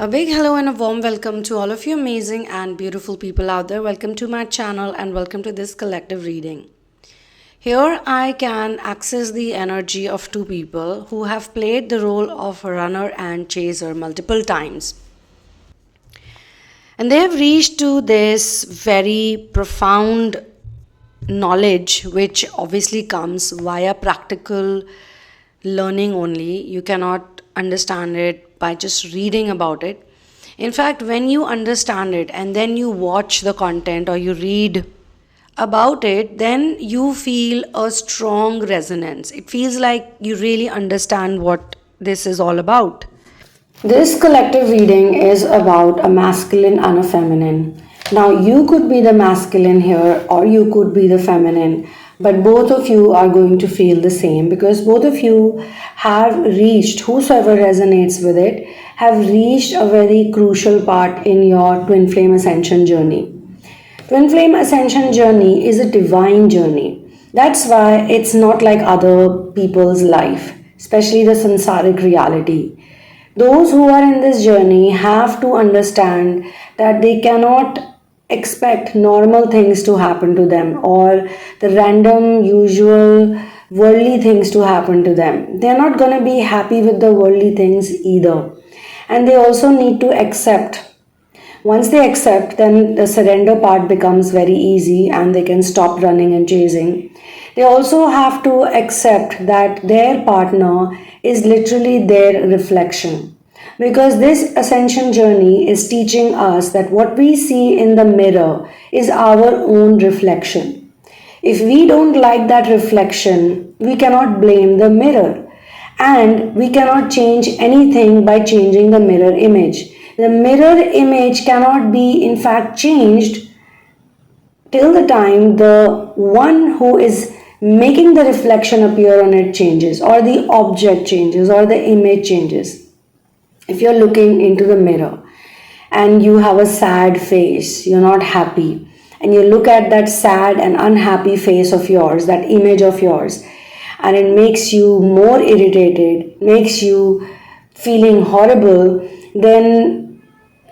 A big hello and a warm welcome to all of you amazing and beautiful people out there. Welcome to my channel and welcome to this collective reading. Here I can access the energy of two people who have played the role of runner and chaser multiple times. And they have reached to this very profound knowledge, which obviously comes via practical learning only. You cannot understand it by just reading about it. In fact, when you understand it and then you watch the content or you read about it, then you feel a strong resonance. It feels like you really understand what this is all about. This collective reading is about a masculine and a feminine. Now, you could be the masculine here or you could be the feminine, but both of you are going to feel the same because both of you have reached, whosoever resonates with it, have reached a very crucial part in your twin flame ascension journey. Twin flame ascension journey is a divine journey. That's why it's not like other people's life, especially the samsaric reality. Those who are in this journey have to understand that they cannot expect normal things to happen to them or the random, usual, worldly things to happen to them. They're not going to be happy with the worldly things either. And they also need to accept. Once they accept, then the surrender part becomes very easy and they can stop running and chasing. They also have to accept that their partner is literally their reflection. Because this ascension journey is teaching us that what we see in the mirror is our own reflection. If we don't like that reflection, we cannot blame the mirror. And we cannot change anything by changing the mirror image. The mirror image cannot be in fact changed till the time the one who is making the reflection appear on it changes, or the object changes, or the image changes. If you're looking into the mirror and you have a sad face, you're not happy, and you look at that sad and unhappy face of yours, that image of yours, and it makes you more irritated, makes you feeling horrible, then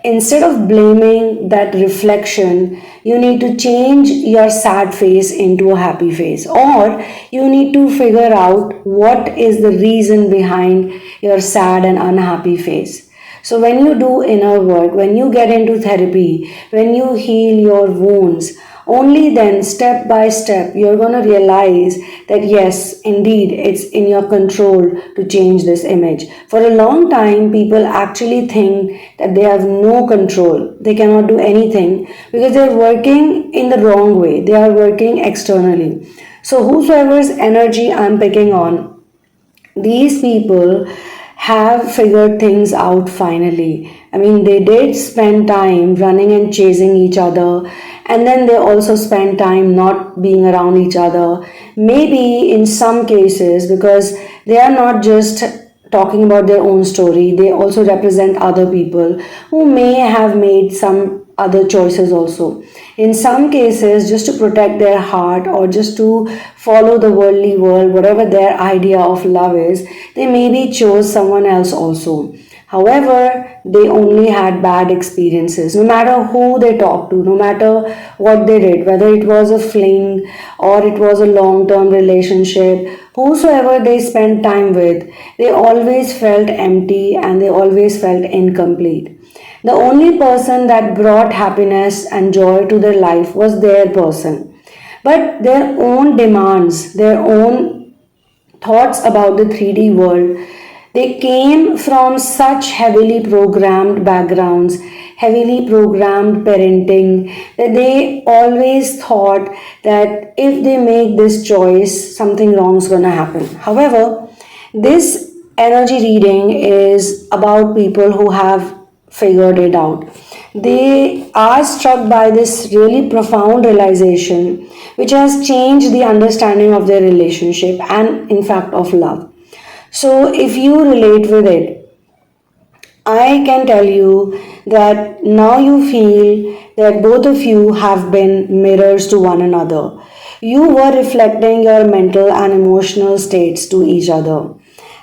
instead of blaming that reflection, you need to change your sad face into a happy face, or you need to figure out what is the reason behind your sad and unhappy face. So when you do inner work, when you get into therapy, when you heal your wounds, only then, step by step, you're going to realize that yes, indeed, it's in your control to change this image. For a long time, people actually think that they have no control. They cannot do anything because they're working in the wrong way. They are working externally. So whosoever's energy I'm picking on, these people have figured things out finally. I mean, they did spend time running and chasing each other, and then they also spend time not being around each other. Maybe in some cases, because they are not just talking about their own story, they also represent other people who may have made some other choices also. In some cases, just to protect their heart or just to follow the worldly world, whatever their idea of love is, they maybe chose someone else also. However, they only had bad experiences. No matter who they talked to, no matter what they did, whether it was a fling or it was a long-term relationship, whosoever they spent time with, they always felt empty and they always felt incomplete. The only person that brought happiness and joy to their life was their person. But their own demands, their own thoughts about the 3D world, they came from such heavily programmed backgrounds, heavily programmed parenting, that they always thought that if they make this choice, something wrong is going to happen. However, this energy reading is about people who have figured it out. They are struck by this really profound realization, which has changed the understanding of their relationship and, in fact, of love. So, if you relate with it, I can tell you that now you feel that both of you have been mirrors to one another. You were reflecting your mental and emotional states to each other.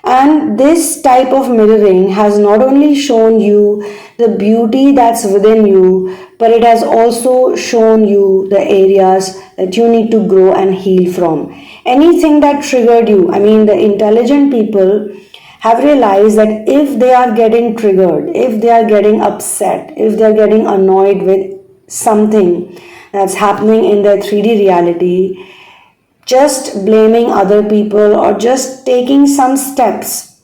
And this type of mirroring has not only shown you the beauty that's within you, but it has also shown you the areas that you need to grow and heal from. Anything that triggered you, I mean, the intelligent people have realized that if they are getting triggered, if they are getting upset, if they are getting annoyed with something that's happening in their 3D reality, just blaming other people or just taking some steps,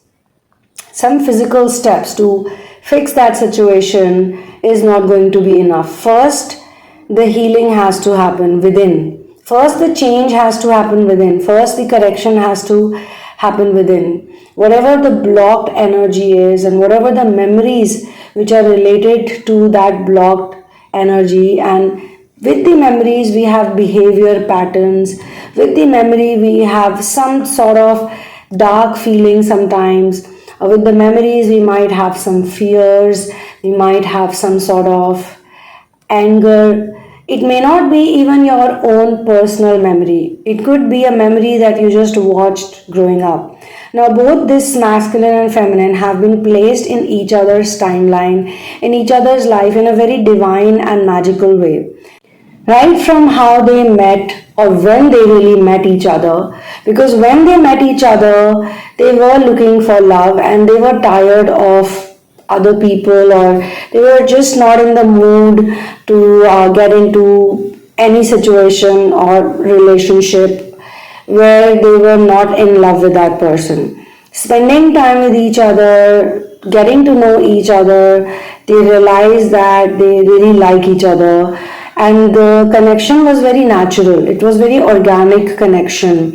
some physical steps to fix that situation is not going to be enough. First, the healing has to happen within. First, the change has to happen within. First, the correction has to happen within. Whatever the blocked energy is and whatever the memories which are related to that blocked energy, and with the memories we have behavior patterns, with the memory we have some sort of dark feeling sometimes, with the memories we might have some fears, we might have some sort of anger. It may not be even your own personal memory. It could be a memory that you just watched growing up. Now, both this masculine and feminine have been placed in each other's timeline, in each other's life in a very divine and magical way. Right from how they met or when they really met each other, because when they met each other, they were looking for love and they were tired of other people, or they were just not in the mood to get into any situation or relationship where they were not in love with that person. Spending time with each other, getting to know each other, they realized that they really like each other, and the connection was very natural. It was very organic connection.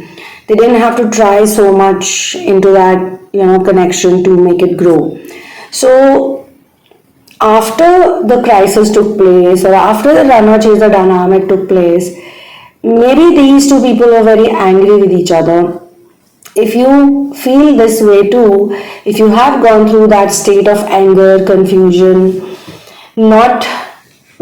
They didn't have to try so much into that connection to make it grow. So after the crisis took place, or after the runner chaser dynamic took place, maybe these two people were very angry with each other. If you feel this way too, if you have gone through that state of anger, confusion, not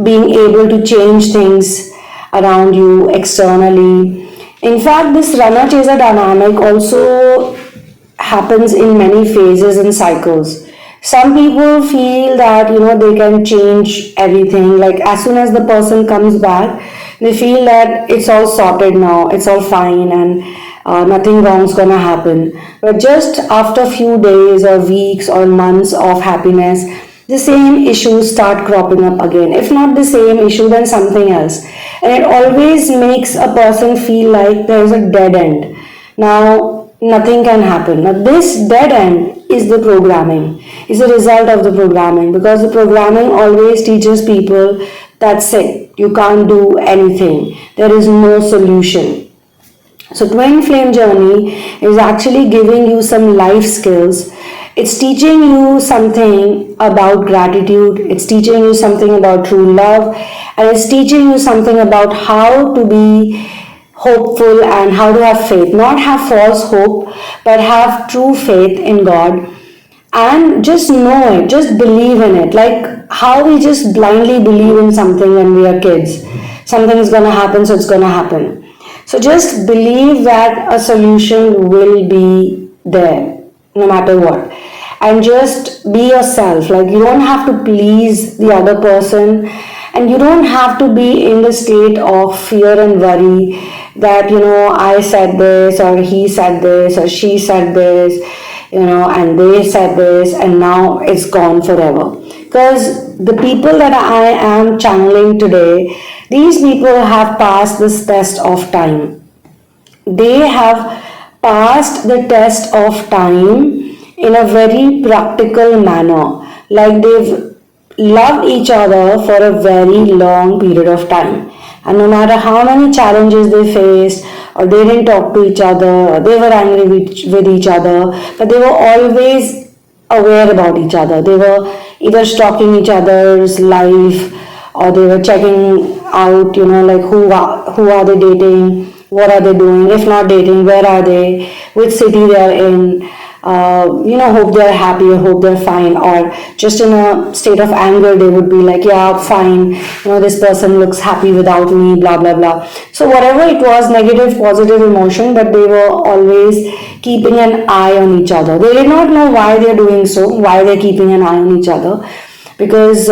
being able to change things around you externally. In fact, this runner chaser dynamic also happens in many phases and cycles. Some people feel that they can change everything, like as soon as the person comes back, they feel that it's all sorted now, it's all fine, and nothing wrong's gonna happen. But just after a few days or weeks or months of happiness, the same issues start cropping up again. If not the same issue, then something else. And it always makes a person feel like there is a dead end. Now, nothing can happen. Now, this dead end is the programming, is a result of the programming, because the programming always teaches people that's it, you can't do anything, there is no solution. So, Twin Flame Journey is actually giving you some life skills. It's teaching you something about gratitude, it's teaching you something about true love, and it's teaching you something about how to be hopeful and how to have faith. Not have false hope, but have true faith in God. And just know it, just believe in it. Like how we just blindly believe in something when we are kids. Something is going to happen, so it's going to happen. So just believe that a solution will be there, no matter what. And just be yourself. Like you don't have to please the other person, and you don't have to be in the state of fear and worry that I said this, or he said this, or she said this, and they said this, and now it's gone forever. Because the people that I am channeling today, these people have passed this test of time. They have passed the test of time in a very practical manner. Like they've loved each other for a very long period of time. And no matter how many challenges they faced, or they didn't talk to each other, or they were angry with each other, but they were always aware about each other. They were either stalking each other's life, or they were checking out, like who are they dating, what are they doing, if not dating, where are they, which city they are in, hope they're happy or hope they're fine, or just in a state of anger, they would be like, yeah, fine, this person looks happy without me, blah, blah, blah. So whatever it was, negative, positive emotion, but they were always keeping an eye on each other. They did not know why they're doing so, why they're keeping an eye on each other, because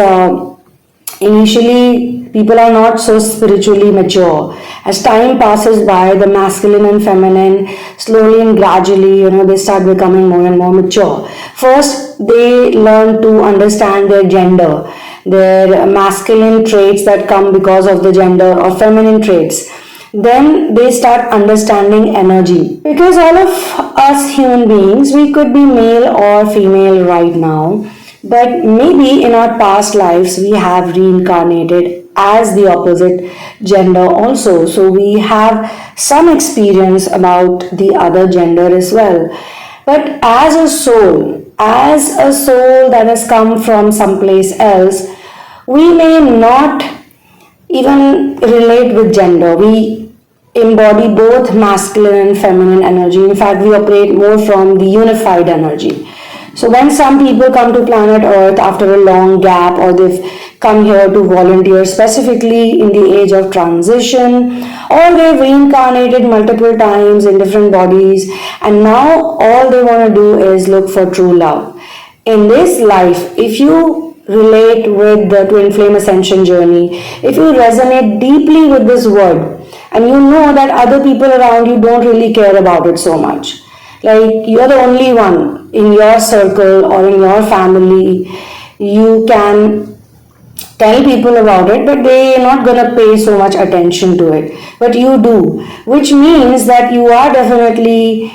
initially people are not so spiritually mature. As time passes by, the masculine and feminine slowly and gradually, they start becoming more and more mature. First, they learn to understand their gender, their masculine traits that come because of the gender, or feminine traits. Then they start understanding energy. Because all of us human beings, we could be male or female right now, but maybe in our past lives we have reincarnated as the opposite gender also. So we have some experience about the other gender as well. But as a soul that has come from someplace else, we may not even relate with gender. We embody both masculine and feminine energy. In fact, we operate more from the unified energy. So when some people come to planet Earth after a long gap, or they've come here to volunteer specifically in the age of transition, or they've reincarnated multiple times in different bodies, and now all they want to do is look for true love. In this life, if you relate with the twin flame ascension journey, if you resonate deeply with this word, and you know that other people around you don't really care about it so much, like you're the only one in your circle or in your family, you can tell people about it, but they're not going to pay so much attention to it. But you do, which means that you are definitely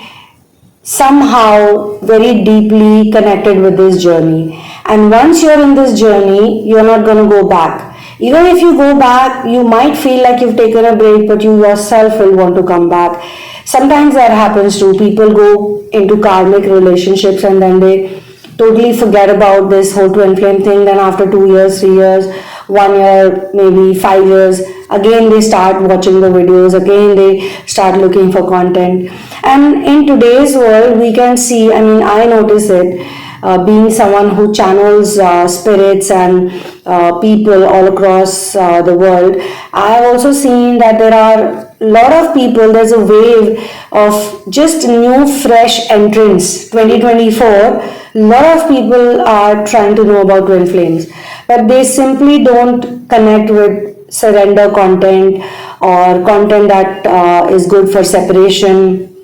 somehow very deeply connected with this journey. And once you're in this journey, you're not going to go back. Even if you go back, you might feel like you've taken a break, but you yourself will want to come back. Sometimes that happens too. People go into karmic relationships and then they totally forget about this whole twin flame thing. Then after 2 years, 3 years, 1 year, maybe 5 years, again they start watching the videos, again they start looking for content. And in today's world, we can see, I notice it, being someone who channels spirits and people all across the world. I have also seen that there are a lot of people, there's a wave of just new fresh entrants. 2024, a lot of people are trying to know about twin flames, but they simply don't connect with surrender content, or content that is good for separation,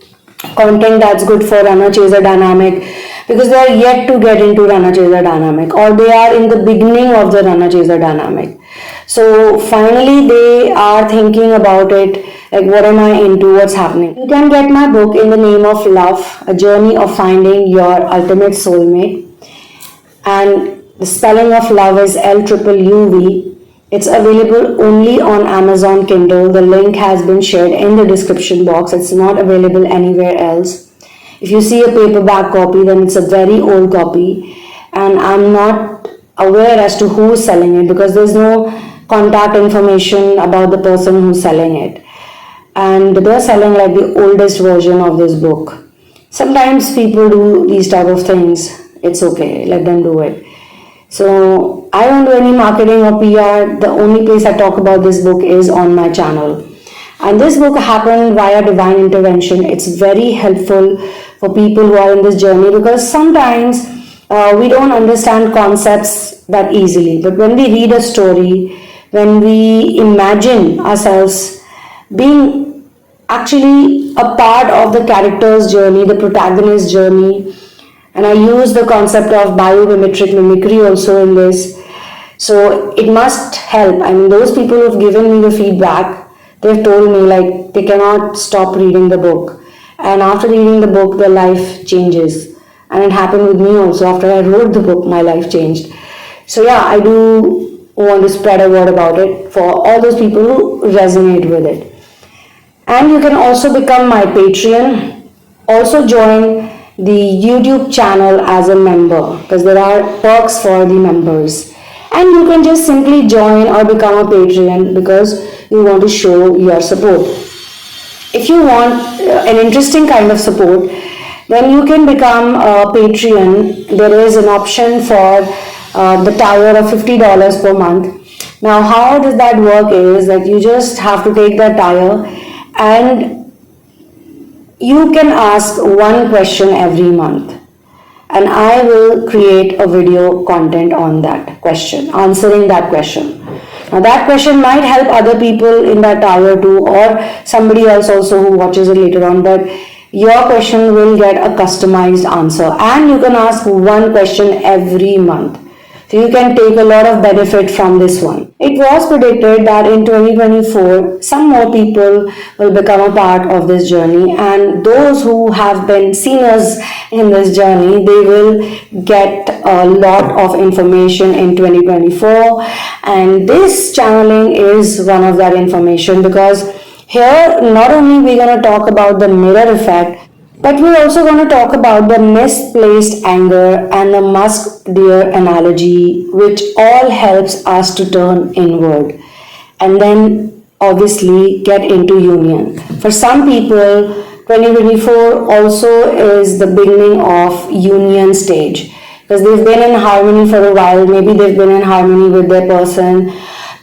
content that's good for runner chaser dynamic, because they are yet to get into runner chaser dynamic, or they are in the beginning of the runner chaser dynamic. So finally they are thinking about it, like what am I into, what's happening. You can get my book, In the Name of Love, A Journey of Finding Your Ultimate Soulmate, and the spelling of love is LUUV. It's available only on Amazon Kindle. The link has been shared in the description box. It's not available anywhere else. If you see a paperback copy, then it's a very old copy, and I'm not aware as to who is selling it, because there's no contact information about the person who's selling it, and they're selling like the oldest version of this book. Sometimes people do these type of things. It's okay, let them do it. So I don't do any marketing or PR. The only place I talk about this book is on my channel. And this book happened via divine intervention. It's very helpful for people who are in this journey, because sometimes we don't understand concepts that easily. But when we read a story, when we imagine ourselves being actually a part of the character's journey, the protagonist's journey, and I use the concept of biomimetic mimicry also in this, so it must help. Those people who've given me the feedback, they've told me like they cannot stop reading the book, and after reading the book their life changes. And it happened with me also. After I wrote the book, my life changed. So yeah, I do want to spread a word about it for all those people who resonate with it. And you can also become my Patreon. Also join the YouTube channel as a member, because there are perks for the members. And you can just simply join or become a Patreon because you want to show your support. If you want an interesting kind of support, then you can become a Patreon. There is an option for the tier of $50 per month. Now, how does that work is that you just have to take that tier and you can ask one question every month, and I will create a video content on that question, answering that question. Now that question might help other people in that tier too, or somebody else also who watches it later on, but your question will get a customized answer, and you can ask one question every month. So you can take a lot of benefit from this one. It was predicted that in 2024, some more people will become a part of this journey, and those who have been seniors in this journey, they will get a lot of information in 2024, and this channeling is one of that information, because here not only we're going to talk about the mirror effect, but we're also going to talk about the misplaced anger and the musk deer analogy, which all helps us to turn inward and then obviously get into union. For some people, 2024 also is the beginning of union stage, because they've been in harmony for a while. Maybe they've been in harmony with their person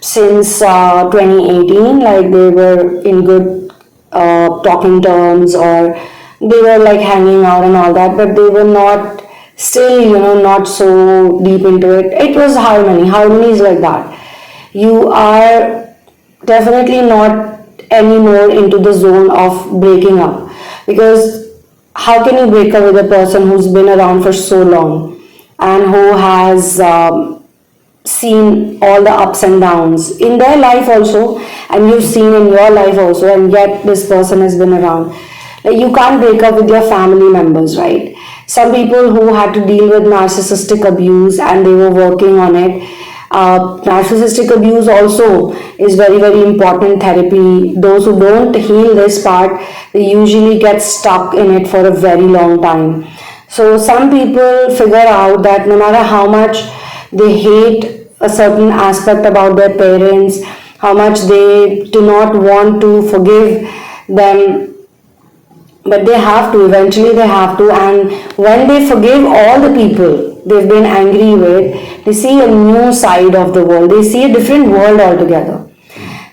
since 2018, like they were in good talking terms, or they were like hanging out and all that, but they were not still, not so deep into it. It was harmony. Harmony is like that. You are definitely not anymore into the zone of breaking up, because how can you break up with a person who's been around for so long and who has seen all the ups and downs in their life also, and you've seen in your life also, and yet this person has been around. Like, you can't break up with your family members, right? Some people who had to deal with narcissistic abuse and they were working on it. Narcissistic abuse also is very, very important therapy. Those who don't heal this part, they usually get stuck in it for a very long time. So some people figure out that no matter how much they hate a certain aspect about their parents, how much they do not want to forgive them, but they have to, eventually they have to, and when they forgive all the people they've been angry with, they see a new side of the world, they see a different world altogether.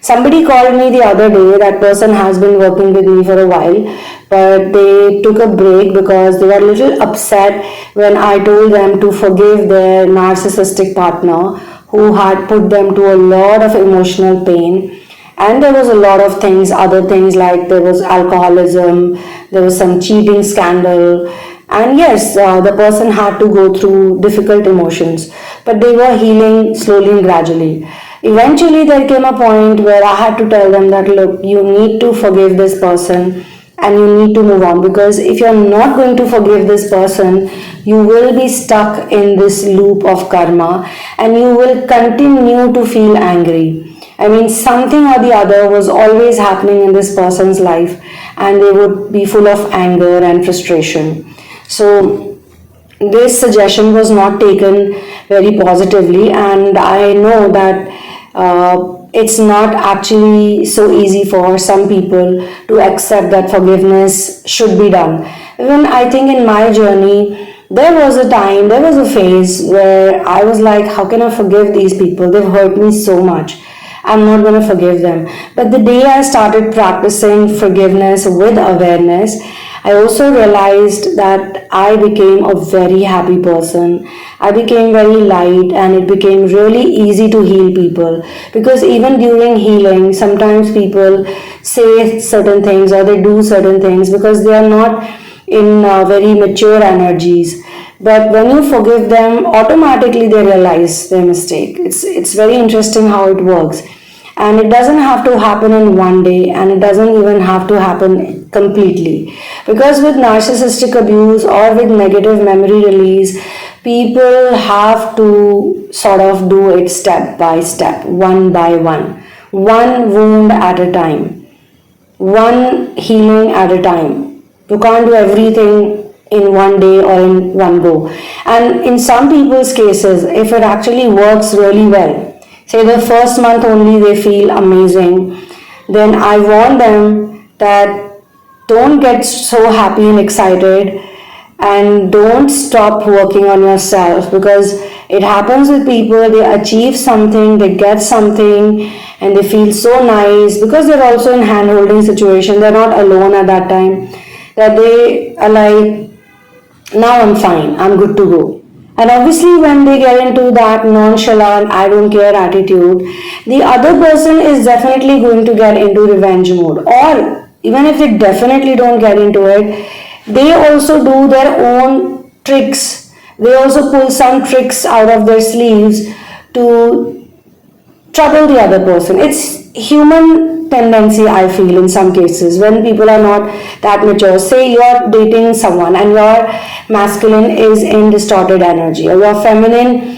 Somebody called me the other day, that person has been working with me for a while, but they took a break because they were a little upset when I told them to forgive their narcissistic partner who had put them to a lot of emotional pain. And there was a lot of things, other things, like there was alcoholism, there was some cheating scandal, and yes, the person had to go through difficult emotions, but they were healing slowly and gradually. Eventually there came a point where I had to tell them that, look, you need to forgive this person and you need to move on, because if you're not going to forgive this person, you will be stuck in this loop of karma and you will continue to feel angry. I mean, something or the other was always happening in this person's life, and they would be full of anger and frustration. So this suggestion was not taken very positively, and I know that it's not actually so easy for some people to accept that forgiveness should be done. Even I think in my journey, there was a time, there was a phase where I was like, how can I forgive these people? They've hurt me so much. I'm not going to forgive them. But the day I started practicing forgiveness with awareness, I also realized that I became a very happy person. I became very light, and it became really easy to heal people. Because even during healing, sometimes people say certain things or they do certain things because they are not in very mature energies. But when you forgive them, automatically they realize their mistake. It's very interesting how it works. And it doesn't have to happen in one day, and it doesn't even have to happen completely. Because with narcissistic abuse or with negative memory release, people have to sort of do it step by step, one by one wound at a time, one healing at a time. You can't do everything in one day or in one go. And in some people's cases, if it actually works really well, say the first month only they feel amazing, then I warn them that don't get so happy and excited And don't stop working on yourself, because it happens with people. They achieve something, they get something, and they feel so nice because they're also in hand holding situation. They're not alone at that time, that they are like, now I'm fine, I'm good to go. And obviously, when they get into that nonchalant, I don't care attitude, the other person is definitely going to get into revenge mode. Or even if they definitely don't get into it, they also do their own tricks. They also pull some tricks out of their sleeves to trouble the other person. It's human tendency, I feel, in some cases, when people are not that mature. Say you're dating someone and your masculine is in distorted energy, or your feminine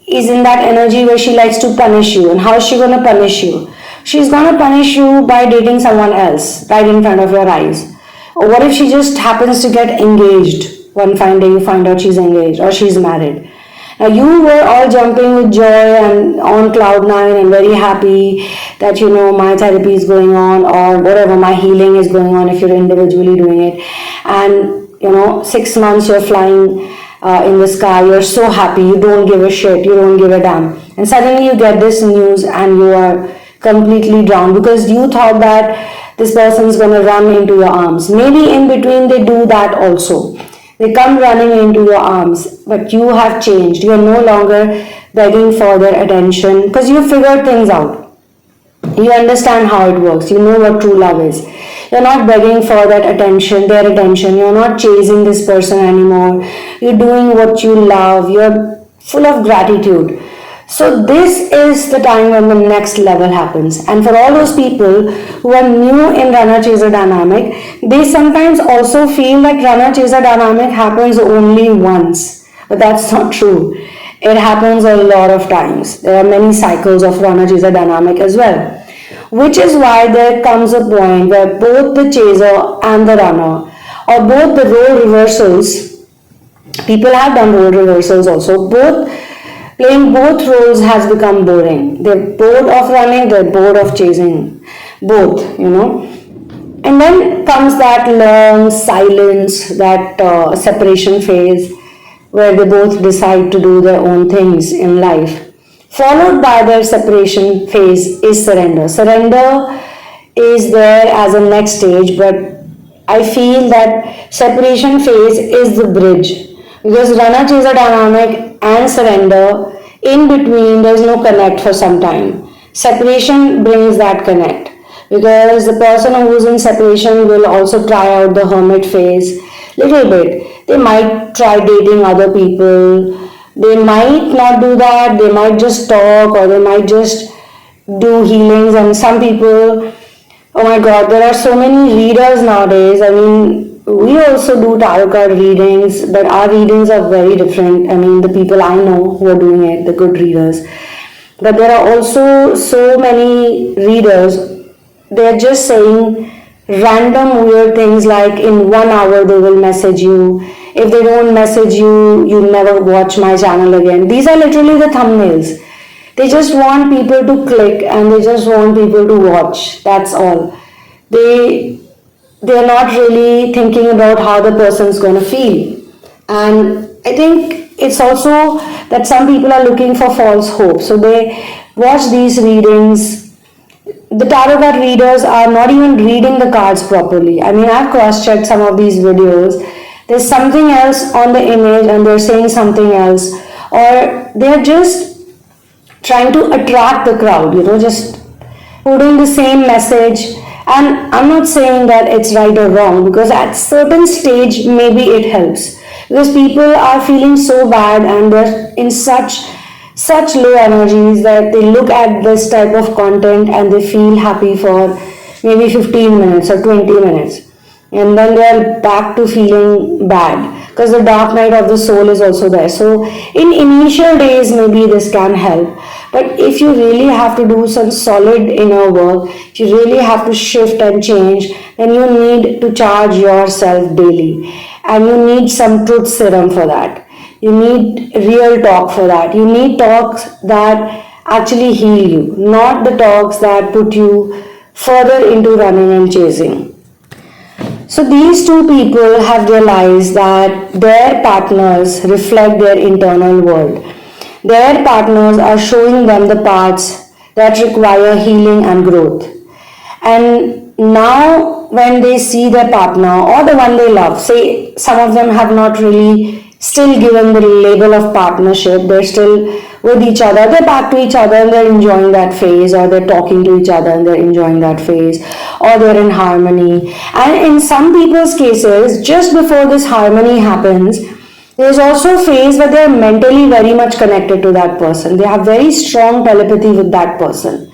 is in that energy where she likes to punish you. And how is she going to punish you? She's going to punish you by dating someone else right in front of your eyes. Or what if she just happens to get engaged? One fine day you find out she's engaged or she's married. Now you were all jumping with joy and on cloud nine and very happy that, you know, my therapy is going on, or whatever, my healing is going on if you're individually doing it. And, you know, 6 months you're flying in the sky, you're so happy, you don't give a shit, you don't give a damn. And suddenly you get this news and you are completely drowned because you thought that this person's going to run into your arms. Maybe in between they do that also. They come running into your arms, but you have changed. You are no longer begging for their attention because you figured things out. You understand how it works. You know what true love is. You're not begging for that attention, their attention. You're not chasing this person anymore. You're doing what you love. You're full of gratitude. So this is the time when the next level happens. And for all those people who are new in runner-chaser dynamic, they sometimes also feel that runner-chaser dynamic happens only once. But that's not true. It happens a lot of times. There are many cycles of runner-chaser dynamic as well. Which is why there comes a point where both the chaser and the runner, or both the role reversals, people have done role reversals also, playing both roles has become boring. They're bored of running, they're bored of chasing. Both, you know. And then comes that long silence, that separation phase, where they both decide to do their own things in life. Followed by their separation phase is surrender. Surrender is there as a next stage, but I feel that separation phase is the bridge. Because runner-chaser dynamic and surrender, in between there's no connect for some time. Separation brings that connect. Because the person who's in separation will also try out the hermit phase little bit. They might try dating other people. They might not do that. They might just talk, or they might just do healings. And some people, oh my god, there are so many readers nowadays. I mean, we also do tarot card readings, but our readings are very different. I mean, the people I know who are doing it, the good readers. But there are also so many readers, they're just saying random weird things like in 1 hour they will message you. If they don't message you, you'll never watch my channel again. These are literally the thumbnails. They just want people to click and they just want people to watch. That's all. They're not really thinking about how the person's going to feel. And I think it's also that some people are looking for false hope. So they watch these readings. The tarot card readers are not even reading the cards properly. I mean, I've cross-checked some of these videos. There's something else on the image and they're saying something else. Or they're just trying to attract the crowd, you know, just putting the same message. And I'm not saying that it's right or wrong, because at certain stage maybe it helps, because people are feeling so bad and they're in such low energies that they look at this type of content and they feel happy for maybe 15 minutes or 20 minutes, and then they're back to feeling bad, because the dark night of the soul is also there. So in initial days maybe this can help, but if you really have to do some solid inner work, if you really have to shift and change, then you need to charge yourself daily, and you need some truth serum for that. You need real talk for that. You need talks that actually heal you, not the talks that put you further into running and chasing. So these two people have realized that their partners reflect their internal world. Their partners are showing them the parts that require healing and growth. And now when they see their partner or the one they love, say some of them have not really still given the label of partnership, they're still with each other, they're back to each other and they're enjoying that phase, or they're talking to each other and they're enjoying that phase, or they're in harmony. And in some people's cases, just before this harmony happens, there's also a phase where they're mentally very much connected to that person. They have very strong telepathy with that person.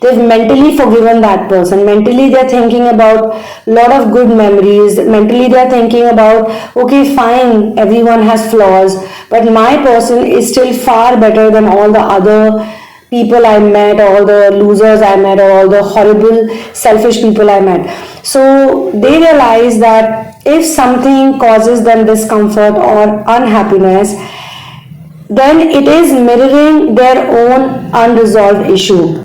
They've mentally forgiven that person. Mentally, they're thinking about a lot of good memories. Mentally, they're thinking about, okay, fine, everyone has flaws, but my person is still far better than all the other people I met, all the losers I met, or all the horrible, selfish people I met. So they realize that if something causes them discomfort or unhappiness, then it is mirroring their own unresolved issue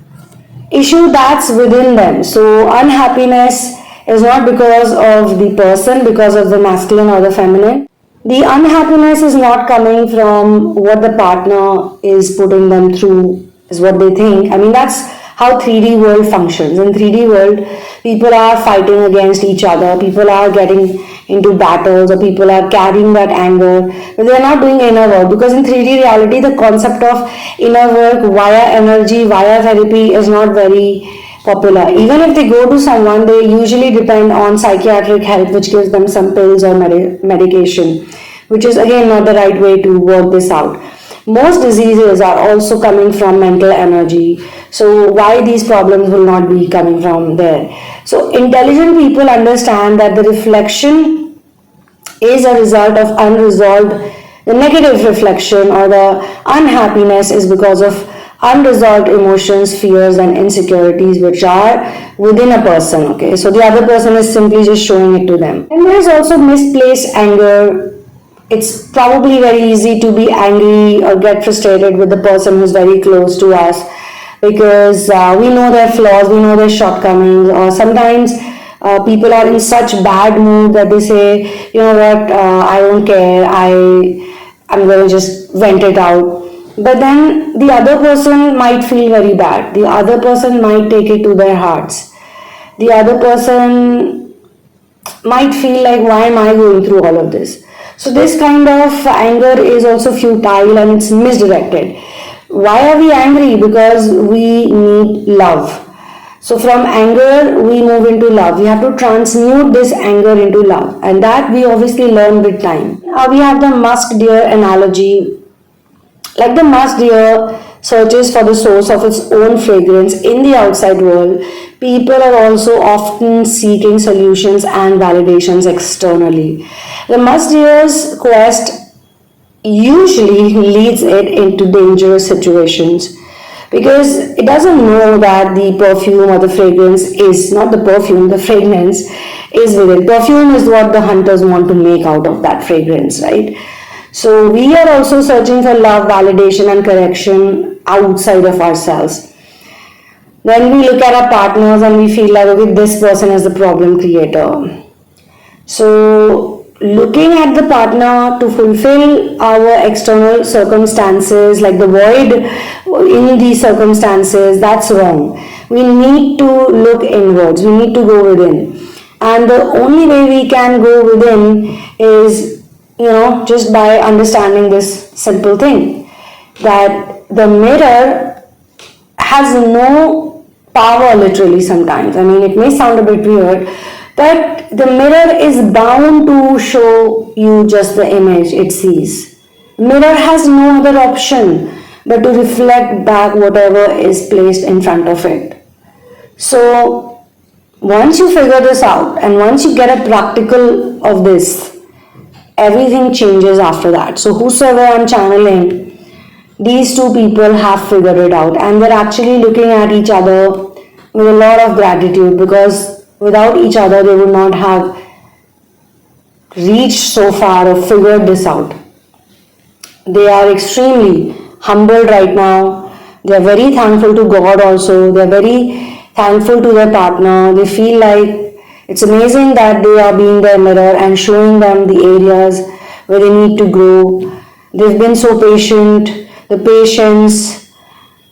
that's within them. So unhappiness is not because of the person, because of the masculine or the feminine. The unhappiness is not coming from what the partner is putting them through, is what they think. I mean, that's how 3D world functions. In 3D world, people are fighting against each other, people are getting into battles, or people are carrying that anger, but they are not doing inner work, because in 3D reality, the concept of inner work via energy, via therapy is not very popular. Even if they go to someone, they usually depend on psychiatric help, which gives them some pills or medication, which is again not the right way to work this out. Most diseases are also coming from mental energy. So why these problems will not be coming from there? So intelligent people understand that the reflection is a result of unresolved, the negative reflection or the unhappiness is because of unresolved emotions, fears and insecurities which are within a person. Okay, so the other person is simply just showing it to them. And there is also misplaced anger. It's probably very easy to be angry or get frustrated with the person who's very close to us, because we know their flaws, we know their shortcomings, or sometimes people are in such bad mood that they say, you know what, I don't care, I'm going to just vent it out. But then the other person might feel very bad. The other person might take it to their hearts. The other person might feel like, why am I going through all of this? So this kind of anger is also futile and it's misdirected. Why are we angry? Because we need love. So from anger, we move into love. We have to transmute this anger into love. And that we obviously learn with time. We have the musk deer analogy. Like the musk deer searches for the source of its own fragrance in the outside world, people are also often seeking solutions and validations externally. The musk deer's quest usually leads it into dangerous situations because it doesn't know that the perfume or the fragrance is not the perfume, the fragrance is within. Perfume is what the hunters want to make out of that fragrance, right? So we are also searching for love, validation and correction outside of ourselves. Then we look at our partners and we feel like, okay, this person is the problem creator. So looking at the partner to fulfill our external circumstances, like the void in these circumstances, that's wrong. We need to look inwards, we need to go within. And the only way we can go within is, just by understanding this simple thing, that the mirror has no power literally sometimes. I mean, it may sound a bit weird, but the mirror is bound to show you just the image it sees. Mirror has no other option but to reflect back whatever is placed in front of it. So once you figure this out and once you get a practical of this, everything changes after that. So whosoever I'm channeling, these two people have figured it out and they're actually looking at each other with a lot of gratitude, because without each other they would not have reached so far or figured this out. They are extremely humbled right now. They are very thankful to God also. They are very thankful to their partner. They feel like It's amazing that they are being their mirror and showing them the areas where they need to grow. They've been so patient. The patience,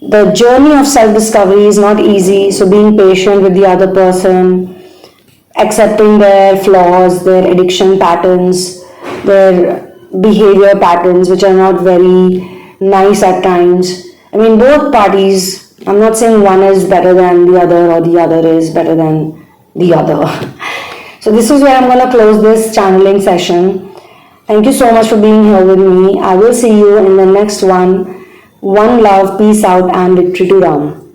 the journey of self-discovery is not easy. So being patient with the other person, accepting their flaws, their addiction patterns, their behavior patterns, which are not very nice at times. I mean, both parties, I'm not saying one is better than the other or the other is better than the other. So this is where I'm going to close this channeling session. Thank you so much for being here with me. I will see you in the next one. One love, peace out, and victory to Ram.